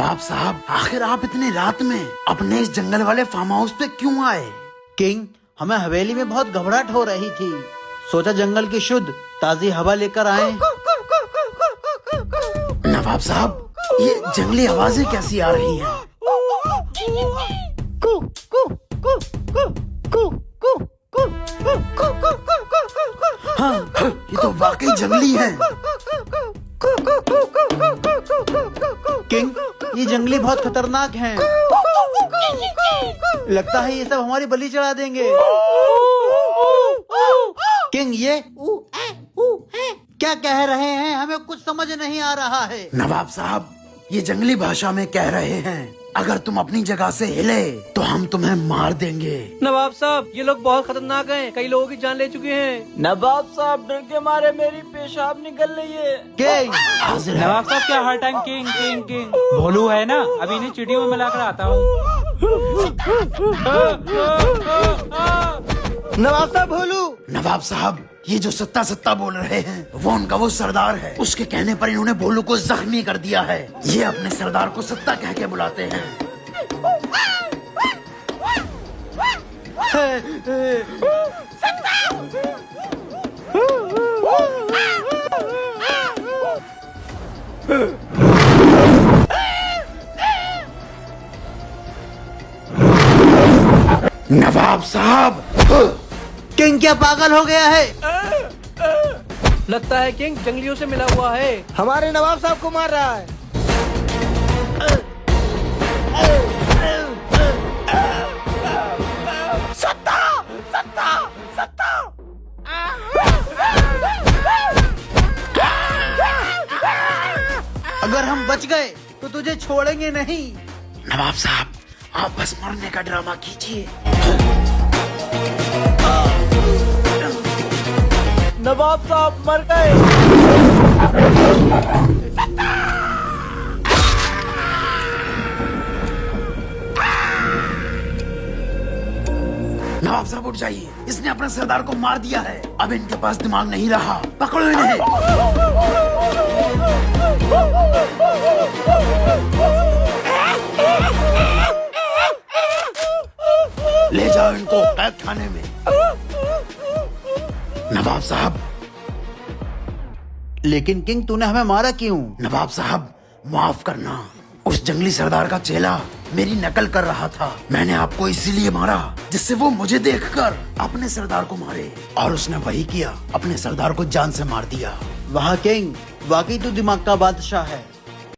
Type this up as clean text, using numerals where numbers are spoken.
नवाब साहब, आखिर आप इतनी रात में अपने इस जंगल वाले फार्म हाउस पे क्यों आए? किंग, हमें हवेली में बहुत घबराहट हो रही थी, सोचा जंगल की शुद्ध ताजी हवा लेकर आए। नवाब साहब, ये जंगली आवाजें कैसी आ रही हैं? हाँ, ये तो वाकई जंगली हैं। किंग, ये जंगली बहुत खतरनाक हैं। लगता है ये सब हमारी बलि चढ़ा देंगे। किंग, ये क्या कह रहे हैं? हमें कुछ समझ नहीं आ रहा है। नवाब साहब, ये जंगली भाषा में कह रहे हैं, अगर तुम अपनी जगह से हिले तो हम तुम्हें मार देंगे। नवाब साहब, ये लोग बहुत खतरनाक हैं, कई लोगों की जान ले चुके हैं। नवाब साहब, डर के मारे मेरी पेशाब निकल रही है। किंग, हाजिर है। नवाब साहब, क्या हर टाइम किंग किंग किंग? भोलू है ना, अभी इन्हें चिड़ियों में मिलाकर आता हूँ। नवाब साहब, भोलू। नवाब साहब, ये जो सत्ता सत्ता बोल रहे हैं वो उनका वो सरदार है। उसके कहने पर इन्होंने भोलू को जख्मी कर दिया है। ये अपने सरदार को सत्ता कह के बुलाते हैं। नवाब साहब, किंग क्या पागल हो गया है? लगता है किंग जंगलियों से मिला हुआ है। हमारे नवाब साहब को मार रहा है। सत्ता, सत्ता, सत्ता। अगर हम बच गए तो तुझे छोड़ेंगे नहीं। नवाब साहब, आप बस मरने का ड्रामा कीजिए। नवाब साहब मर गए। नवाब साहब उठ जाइए, इसने अपने सरदार को मार दिया है। अब इनके पास दिमाग नहीं रहा, पकड़ो इन्हें। ले जाओ इनको कैद खाने में। नवाब साहब। लेकिन किंग, तूने हमें मारा क्यों? नवाब साहब, माफ करना, उस जंगली सरदार का चेला मेरी नकल कर रहा था। मैंने आपको इसीलिए मारा जिससे वो मुझे देखकर अपने सरदार को मारे, और उसने वही किया, अपने सरदार को जान से मार दिया। वाह किंग, वाकई तू दिमाग का बादशाह है।